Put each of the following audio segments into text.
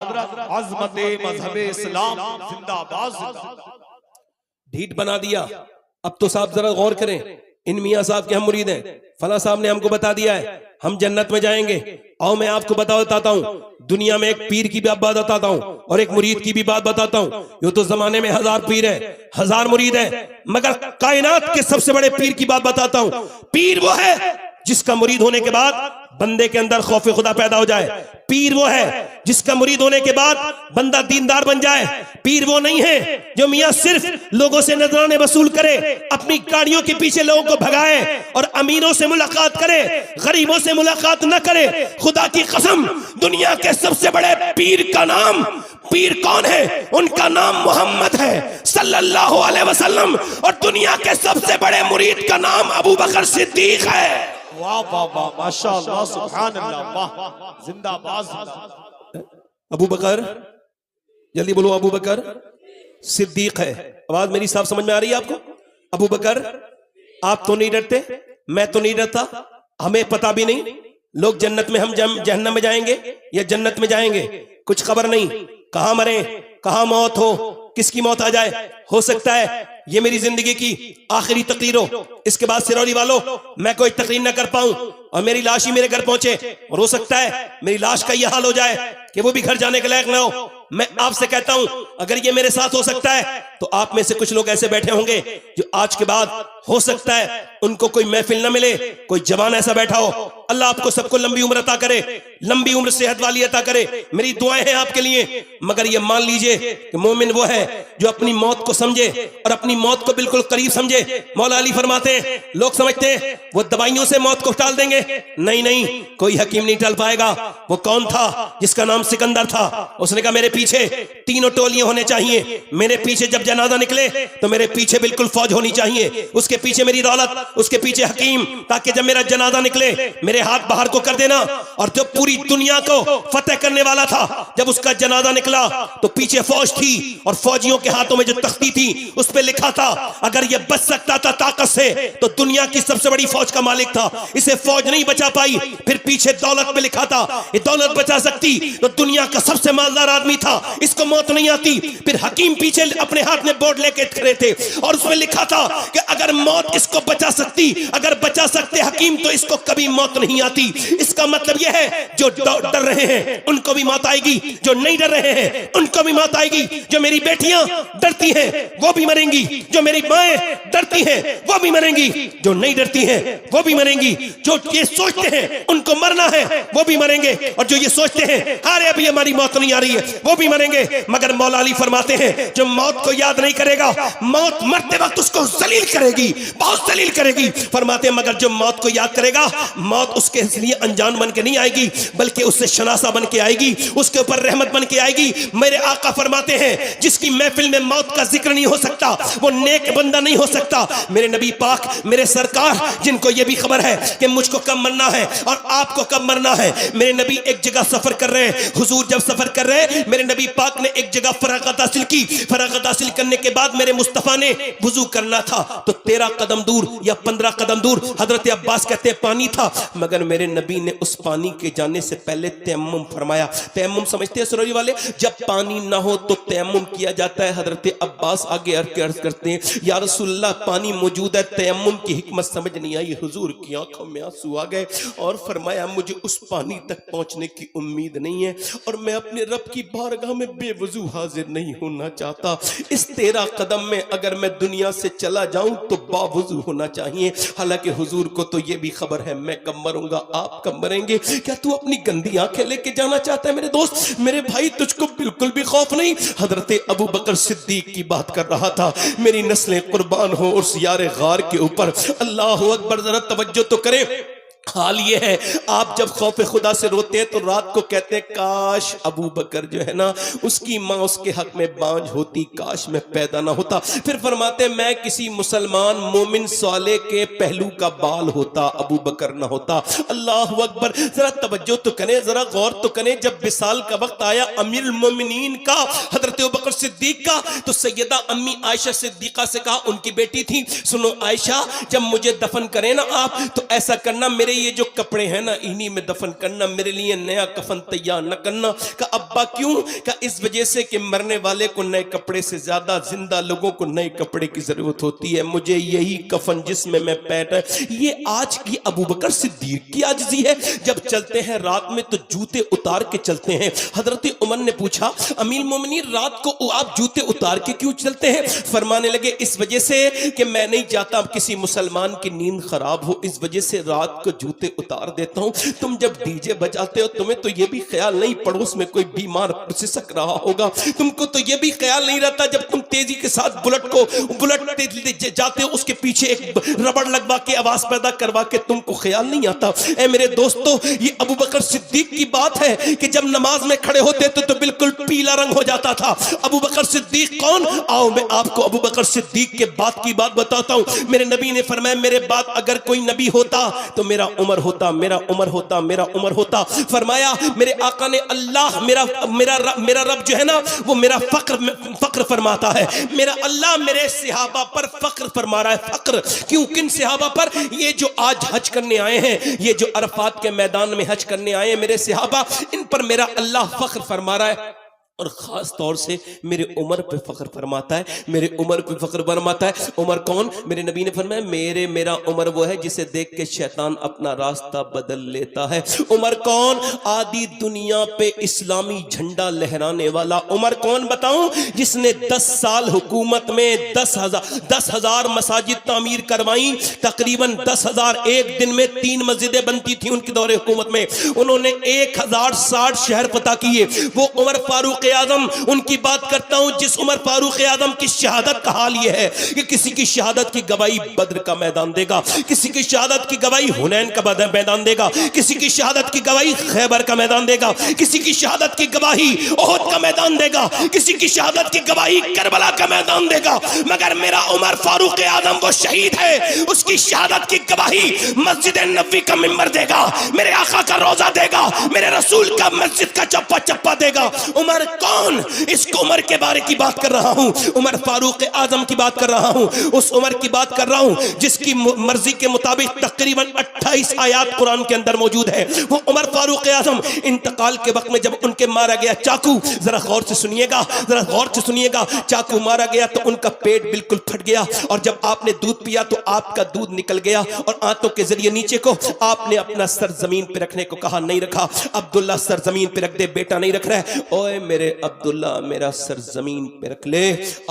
अज़मते मज़हबे इस्लाम जिंदाबाद। ढीठ बना दिया। अब तो साहब जरा गौर करें, इन मियाँ साहब के हम मुरीद हैं, फला साहब ने हमको बता दिया है हम जन्नत में जाएंगे। और मैं आपको बताता हूँ, दुनिया में एक पीर की भी बात बताता हूँ और एक मुरीद की भी बात बताता हूँ। यूं तो जमाने में 1000 पीर है, 1000 मुरीद है, मगर कायनात के सबसे बड़े पीर की बात बताता हूँ। पीर वो है जिसका मुरीद होने के बाद बंदे के अंदर खौफ खुदा पैदा हो जाए। पीर वो है जिसका मुरीद होने के बाद बंदा दीनदार बन जाए। पीर वो नहीं है जो मियाँ सिर्फ लोगों से नजराने वसूल करे, अपनी गाड़ियों के पीछे लोगों को भगाए और अमीरों से मुलाकात करे, गरीबों से मुलाकात न करे। खुदा की कसम, दुनिया के सबसे बड़े पीर का नाम, पीर कौन है? उनका नाम मोहम्मद है सल्लल्लाहु अलैहि वसल्लम। और दुनिया के सबसे बड़े मुरीद का नाम अबू बकर सिद्दीक है। वाह वाह वाह, माशाअल्लाह, सुभान अल्लाह, वाह, जिंदाबाद। अबू बकर, जल्दी बोलो, अबू बकर सिद्दीक है। आवाज मेरी साफ समझ में आ रही है आपको? अबू बकर, आप तो नहीं डरते, मैं तो नहीं डरता, हमें पता भी नहीं लोग जन्नत में, हम जहन्नम में जाएंगे या जन्नत में जाएंगे, कुछ खबर नहीं। कहां मरे, कहां मौत हो, किसकी मौत आ जाए। हो सकता है ये मेरी जिंदगी की आखिरी तकरीर हो, इसके बाद सिरौली वालों मैं कोई तकरीर ना कर पाऊं और मेरी लाश ही मेरे घर पहुंचे। और हो सकता है मेरी लाश का यह हाल हो जाए कि वो भी घर जाने के लायक ना हो। मैं आपसे कहता हूं, अगर ये मेरे साथ हो सकता है तो आप में से कुछ लोग ऐसे बैठे होंगे जो आज के बाद हो सकता है उनको कोई महफिल ना मिले, कोई जवान ऐसा बैठा हो। अल्लाह आपको सबको लंबी उम्र अता करे, लंबी उम्र सेहत वाली अता करे। मेरी दुआएं हैं आपके लिए। मगर ये मान लीजिए कि मोमिन वो है जो अपनी मौत को समझे और अपनी मौत को बिल्कुल करीब समझे। मौला अली फरमाते हैं, लोग समझते हैं वो दवाइयों से मौत को टाल देंगे। नहीं नहीं, कोई हकीम नहीं टाल पाएगा। वो कौन था? जिसका नाम सिकंदर था। उसने कहा मेरे पीछे तीनों टोलियां होने चाहिए। मेरे पीछे जब जनाजा निकले तो मेरे पीछे बिल्कुल फौज होनी चाहिए, उसके पीछे मेरी दौलत, उसके पीछे हकीम, ताकि जब मेरा जनाजा निकले मेरे हाथ बाहर को कर देना। और जो पूरी दुनिया को फतेह करने वाला था, जब उसका जनाजा निकला तो पीछे फौज थी और फौजियों के हाथों में जो तख्ती थी उस पे लिखा था, अगर ये बच सकता था ताकत से तो दुनिया की सबसे बड़ी फौज का मालिक था। इसे फौज नहीं बचा पाई। फिर पीछे दौलत पे लिखा था, ये दौलत बचा सकती तो दुनिया का सबसे मालदार आदमी था, इसको मौत नहीं आती। फिर हकीम पीछे अपने हाथ में बोर्ड लेके खड़े थे और उसमें लिखा था कि अगर मौत इसको बचा सकती, अगर बचा सकते हकीम तो इसको कभी मौत नहीं आती। इसका मतलब यह है जो डर रहे हैं उनको भी मौत आएगी, जो नहीं डर रहे हैं उनको भी मौत आएगी। जो मेरी बेटियां डरती हैं वो भी मरेंगी, जो मेरी माएं डरती हैं वो भी मरेंगी, जो नहीं डरती हैं वो भी मरेंगी। जो ये सोचते हैं उनको मरना है वो भी मरेंगे, और जो ये सोचते हैं अरे अभी हमारी मौत नहीं आ रही है वो भी मरेंगे। मगर मौला अली फरमाते हैं, जो मौत को याद नहीं करेगा मौत मरते वक्त उसको जलील करेगी, बहुत जलील करेगी। फरमाते हैं मगर जो मौत को याद करेगा, मौत उसके लिए अनजान बन के नहीं आएगी बल्कि उससे शनासा बन के आएगी, उसके ऊपर रहमत बन के आएगी। मेरे आका फरमाते हैं, जिसकी महफिल में मौत का जिक्र नहीं हो सकता वो नेक बंदा नहीं हो सकता। मेरे नबी पाक, मेरे सरकार, जिनको ये भी खबर है कि मुझको कब मरना है और आपको कब मरना है। मेरे नबी एक जगह सफर कर रहे हैं, हुजूर जब सफर कर रहे हैं मेरे नबी पाक ने एक जगह फरागत हासिल की। फरागत हासिल करने के बाद मेरे मुस्तफा ने वुजू करना था तो 13 कदम दूर या 15 कदम दूर हजरत अब्बास कहते हैं पानी था, मगर मेरे नबी ने उस पानी के जाने से पहले तयम्मुम फरमाया। तयम्मुम समझते हैं सुरई वाले, जब पानी ना हो तो तयम्मुम किया जाता है। हजरत अब्बास आगे अर्ज करते हैं, या रसूलल्लाह पानी मौजूद है, तयम्मुम की हिकमत समझ नहीं आई। हुजूर की आंखों में आंसू आ गए और फरमाया मुझे उस पानी तक पहुंचने की उम्मीद नहीं है और मैं अपने रब की बारगाह में बेवजू हाजिर नहीं होना चाहता। इस 13 कदम में अगर मैं दुनिया से चला जाऊं तो बावजू होना चाहिए। हालांकि हुजूर को तो ये भी खबर है मैं कब मरूंगा, आप कब मरेंगे। क्या तू अपनी गंदी आंखें लेके जाना चाहता है मेरे दोस्त, मेरे भाई? तुझको बिल्कुल भी खौफ नहीं। हजरत अबू बकर सिद्दीक की बात कर रहा था। मेरी नस्लें कुर्बान हो उस यारे गार के ऊपर। अल्लाह अकबर, जरा तवज्जो तो करें। हाल ये है, आप जब खौफ खुदा से रोते हैं तो रात को कहते हैं काश अबू बकर जो है ना उसकी माँ उसके हक में बांझ होती, काश मैं पैदा ना होता। फिर फरमाते हैं मैं किसी मुसलमान मोमिन साले के पहलू का बाल होता, अबू बकर ना होता। अल्लाह अकबर, जरा तवज्जो तो करें, जरा गौर तो करें। जब विसाल का वक्त आया अमीरुल मोमिनीन का, हजरत अबू बकर सिद्दीक का, तो सैयदा अम्मी आयशा सिद्दीका से कहा, उनकी बेटी थी, सुनो आयशा जब मुझे दफन करें ना आप तो ऐसा करना, मेरे ये जो कपड़े हैं ना इन्हीं में दफन करना, मेरे लिए नया कफन तैयार न करना। का अब्बा क्यों? का इस वजह से कि मरने वाले को नए कपड़े से ज्यादा जिंदा लोगों को नए कपड़े की जरूरत होती है। मुझे यही कफन जिसमें मैं पैठ है। ये आज की अबू बकर सिद्दीक की आजिज़ी है। जब चलते हैं रात में तो जूते उतार के चलते हैं। हजरत उमर ने पूछा, अमीर मोमिनीन रात को आप जूते उतार के क्यों चलते हैं? फरमाने लगे, इस वजह से कि मैं नहीं चाहता किसी मुसलमान की नींद खराब हो, इस वजह से रात को जूते उतार देता हूं। तुम जब डीजे बजाते हो तुम्हें तो यह भी ख्याल नहीं पड़ोस में कोई बीमार सिसक रहा होगा, तुमको तो यह भी ख्याल नहीं रहता जब तुम तेजी के साथ बुलेट जाते हो उसके पीछे एक रबड़ लगवा के आवाज पैदा करवा के तुमको ख्याल नहीं आता। ऐ मेरे दोस्तों, ये अबू बकर सिद्दीक की बात है कि जब नमाज में खड़े होते तो बिल्कुल पीला रंग हो जाता था। अबू बकर सिद्दीक कौन? आओ मैं आपको अबू बकर सिद्दीक के बाद की बात बताता हूं। मेरे नबी ने फरमाया, मेरे बाद अगर कोई नबी होता तो मेरा उमर होता, मेरा उमर होता, मेरा उमर होता। फरमाया मेरे आका ने, अल्लाह मेरा रब जो है ना वो मेरा फक्र फरमाता है। मेरा अल्लाह मेरे सहाबा पर फक्र फरमा रहा है। फक्र क्यों? किन सहाबा पर? ये जो आज हज करने आए हैं, ये जो अरफात के मैदान में हज करने आए हैं मेरे सहाबा, इन पर मेरा अल्लाह फक्र फरमा रहा है। और खास तौर से मेरे उमर पे फख्र फरमाता है, मेरे उमर पे फख्र फरमाता है। उमर कौन? मेरे नबी ने फरमाया, मेरा उमर वो है जिसे देख के शैतान अपना रास्ता बदल लेता है। उमर कौन? आदि दुनिया पे इस्लामी झंडा लहराने वाला। उमर कौन बताऊं? जिसने 10 साल हुकूमत में 10,000 मसाजिद तामीर करवाई, तकरीबन 10,000। एक दिन में 3 मस्जिदें बनती थी उनके दौरे हुकूमत में। उन्होंने 1060 शहर फतह किए। वो उमर फारूक आजम, उनकी बात करता हूं जिस उमर फारूक आजम की शहादत का हाल यह है कि किसी की शहादत की गवाही बद्र का मैदान देगा, किसी की शहादत की गवाही हुनैन का मैदान देगा, किसी की शहादत की गवाही खैबर का मैदान देगा, किसी की शहादत की गवाही ओहद का मैदान देगा, किसी की शहादत की गवाही करबला का मैदान देगा। मगर मेरा उमर फारूक आजम वो शहीद है, उसकी शहादत की गवाही मस्जिद नबवी का मिंबर देगा, मेरे आका का रोजा देगा, मेरे रसूल का मस्जिद का चप्पा चप्पा देगा। उमर कौन? इस उमर के बारे की बात कर रहा हूं, उमर फारूक आजम की बात कर रहा हूं, उस उमर की बात कर रहा हूं जिसकी मर्जी के मुताबिक तकरीबन 28 आयात कुरान के अंदर मौजूद है। वो उमर फारूक आजम इंतकाल के वक्त में जब उनके मारा गया चाकू, जरा गौर से सुनिएगा, जरा गौर से सुनिएगा, चाकू मारा गया तो उनका पेट बिल्कुल फट गया और जब आपने दूध पिया तो आपका दूध निकल गया और आंतों के जरिए नीचे को आपने अपना सर जमीन पे रखने को कहा, नहीं रखा। अब्दुल्ला सर जमीन पे रख दे, बेटा नहीं रख रहा है। ओए मेरे अब्दुल्ला, मेरा सर जमीन पे रख ले।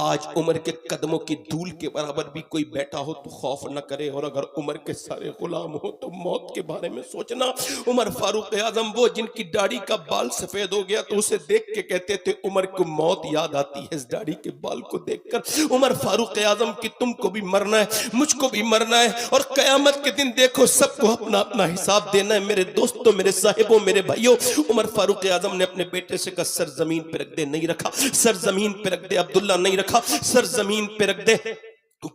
आज उमर के कदमों की धूल के बराबर भी कोई बैठा हो तो खौफ न करे, और अगर उमर के सारे गुलाम हो तो मौत के बारे में सोचना। उमर फारूक आजम वो जिनकी दाढ़ी का बाल सफेद हो गया तो उसे देख के कहते थे उमर को मौत याद आती है इस दाढ़ी के बाल को देखकर। उमर फारूक आजम की तुमको भी मरना है, मुझको भी मरना है, और कयामत के दिन देखो सबको अपना अपना हिसाब देना है। मेरे दोस्तों, मेरे साहिबों, मेरे भाइयों, उमर फारूक आजम ने अपने बेटे से कहा सर जमीन पे रख दे, नहीं रखा। सर जमीन पे रख दे, अब्दुल्ला नहीं रखा। सर जमीन पे रख दे,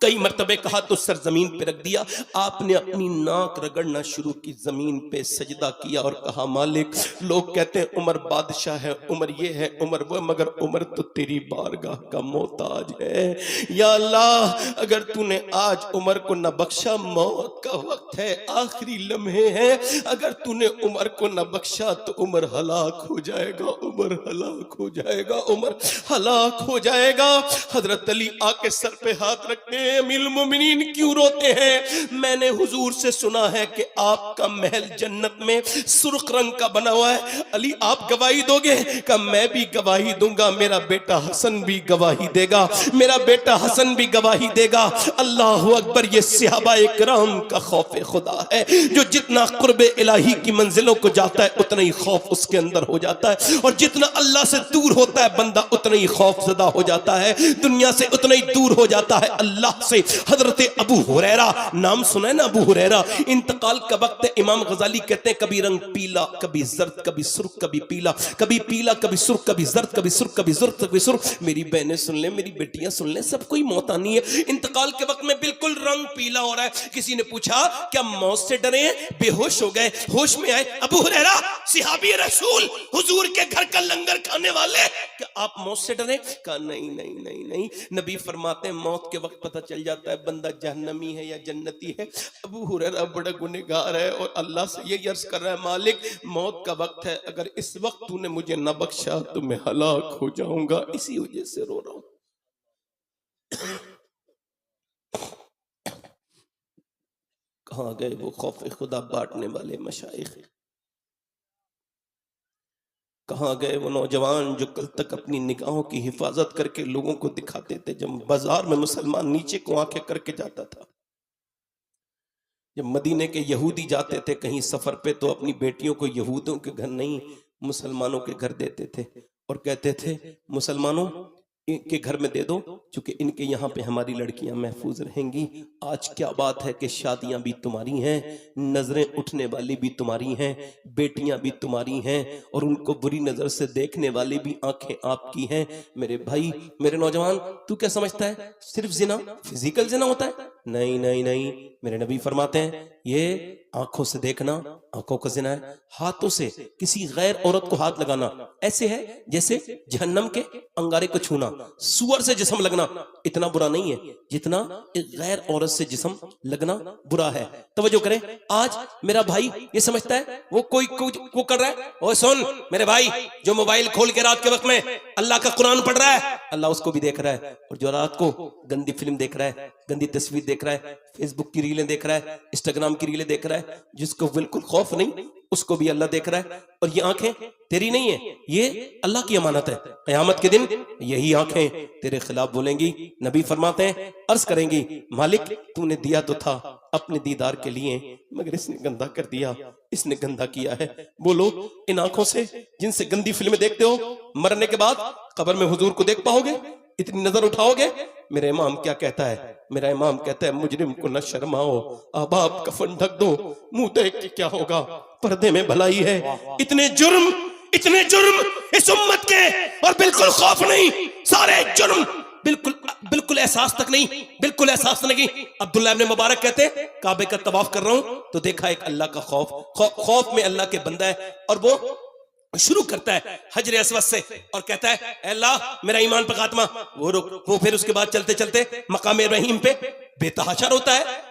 कई मर्तबे कहा तो सर जमीन पे रख दिया। आपने अपनी नाक रगड़ना शुरू की, जमीन पे सजदा किया और कहा मालिक, लोग कहते हैं उमर बादशाह है, उमर ये है, उमर वो, मगर उमर तो तेरी बारगाह का मोहताज है। या अल्लाह, अगर तूने आज उमर को न बख्शा, मौत का वक्त है, आखिरी लम्हे हैं, अगर तूने उमर को न बख्शा तो उमर हलाक हो जाएगा, उमर हलाक हो जाएगा, उमर हलाक हो जाएगा। हजरत अली आके सर पे हाथ रखते, अमीरुल मोमिनीन क्यों रोते हैं? मैंने हुजूर से सुना है कि आपका महल जन्नत में सुर्ख रंग का बना हुआ है, अली आप गवाही दोगे? का मैं भी गवाही दूंगा, मेरा बेटा हसन भी गवाही देगा, मेरा बेटा हसन भी गवाही देगा। अल्लाह अकबर, ये सहाबा इकराम का खौफ खुदा है, जो जितना कुर्बे इलाही की मंजिलों को जाता है उतना ही खौफ उसके अंदर हो जाता है, और जितना अल्लाह से दूर होता है बंदा उतना ही खौफजदा हो जाता है, दुनिया से उतना ही दूर हो जाता है अल्लाह से। हजरत अबू हुरैरा, नाम सुना है ना अबू हुरैरा? इंतकाल का वक्त है, इमाम गजाली कहते हैं कभी रंग पीला, कभी जर्द, कभी सुर्ख, कभी पीला, कभी पीला, कभी सुर्ख, कभी जर्द, कभी सुर्ख, कभी जर्द, कभी सुर्ख। मेरी बहनें सुन ले, मेरी बेटियां सुन ले, सब कोई मौत आनी है। इंतकाल के वक्त में बिल्कुल रंग पीला हो रहा है। किसी ने पूछा क्या मौत से डरे हैं? बेहोश हो गए, होश में आए। अबू हुरैरा सहाबी रसूल, हुजूर के घर का लंगर खाने वाले, क्या आप मौत से डरे? कहा नहीं नहीं नहीं नहीं, नबी फरमाते हैं मौत के वक्त पता चल जाता है बंदा जहन्नमी है या जन्नती है। अबू हुरैरा बड़ा गुनहगार गुनाहगार है और अल्लाह से ये अर्ज कर रहा है, मालिक मौत का वक्त है, अगर इस वक्त तूने मुझे न बख्शा तो मैं हलाक हो जाऊंगा, इसी वजह से रो रहा हूं। कहां गए वो खौफ खुदा बांटने वाले मशाइख? कहां गए वो नौजवान जो कल तक अपनी निगाहों की हिफाजत करके लोगों को दिखाते थे? जब बाजार में मुसलमान नीचे को आंखें करके जाता था, जब मदीने के यहूदी जाते थे कहीं सफर पे तो अपनी बेटियों को यहूदियों के घर नहीं मुसलमानों के घर देते थे और कहते थे मुसलमानों के घर में दे दो, क्योंकि इनके यहाँ पे हमारी लड़कियां महफूज रहेंगी। आज क्या बात है कि शादियां भी तुम्हारी हैं, नजरें उठने वाली भी तुम्हारी हैं, बेटियां भी तुम्हारी हैं और उनको बुरी नजर से देखने वाली भी आंखें आपकी हैं। मेरे भाई, मेरे नौजवान, तू क्या समझता है सिर्फ जिना फिजिकल जिना होता है? नहीं नहीं नहीं, मेरे नबी फरमाते हैं ये आंखों से देखना आंखों का जिना है। हाथों से किसी गैर औरत को हाथ लगाना ऐसे है जैसे जहन्नम के अंगारे को छूना। सुअर से जिस्म लगना इतना बुरा नहीं है जितना एक गैर औरत से जिस्म लगना बुरा है। तवज्जो करें, आज मेरा भाई ये समझता है वो कोई को कर रहा है। ओए सुन मेरे भाई, जो मोबाइल खोल के रात के वक्त में अल्लाह का कुरान पढ़ रहा है, अल्लाह उसको भी देख रहा है, और जो रात को गंदी फिल्म देख रहा है, गंदी तस्वीर देख रहा है, फेसबुक की रीलें देख रहा है, इंस्टाग्राम की रीलें देख रहा है, जिसको बिल्कुल खौफ नहीं उसको भी अल्लाह देख रहा है। और ये आंखें तेरी नहीं है, ये अल्लाह की अमानत है। क़यामत के दिन यही आंखें तेरे खिलाफ बोलेंगी। नबी फरमाते हैं, अर्ज करेंगी, मालिक तूने दिया तो था अपने दीदार के लिए, मगर इसने गंदा कर दिया, इसने गंदा किया है। बोलो, इन आंखों से जिनसे गंदी फिल्में देखते हो, मरने के बाद कब्र में हुजूर को देख पाओगे? इतनी नजर उठाओगे? मेरा इमाम क्या कहता है? मेरा इमाम कहता है, मुजरिम को न शर्माओ, आबाब कफन ढक दो, मुंह देख के क्या होगा, पर्दे में भलाई है। इतने जुर्म इस उम्मत के, और बिल्कुल खौफ नहीं, सारे जुर्म बिल्कुल एहसास तक नहीं, बिल्कुल एहसास नहीं। अब्दुल्लाह इब्न मुबारक कहते हैं, काबे का तवाफ कर रहा हूं तो देखा एक अल्लाह का खौफ में अल्लाह के बंदा है, और वो शुरू करता है हजर अस्वद से और कहता है, अल्लाह मेरा ईमान पर खात्मा। वो फिर उसके बाद चलते चलते मकाम इब्राहिम पे बेतहाशा होता है।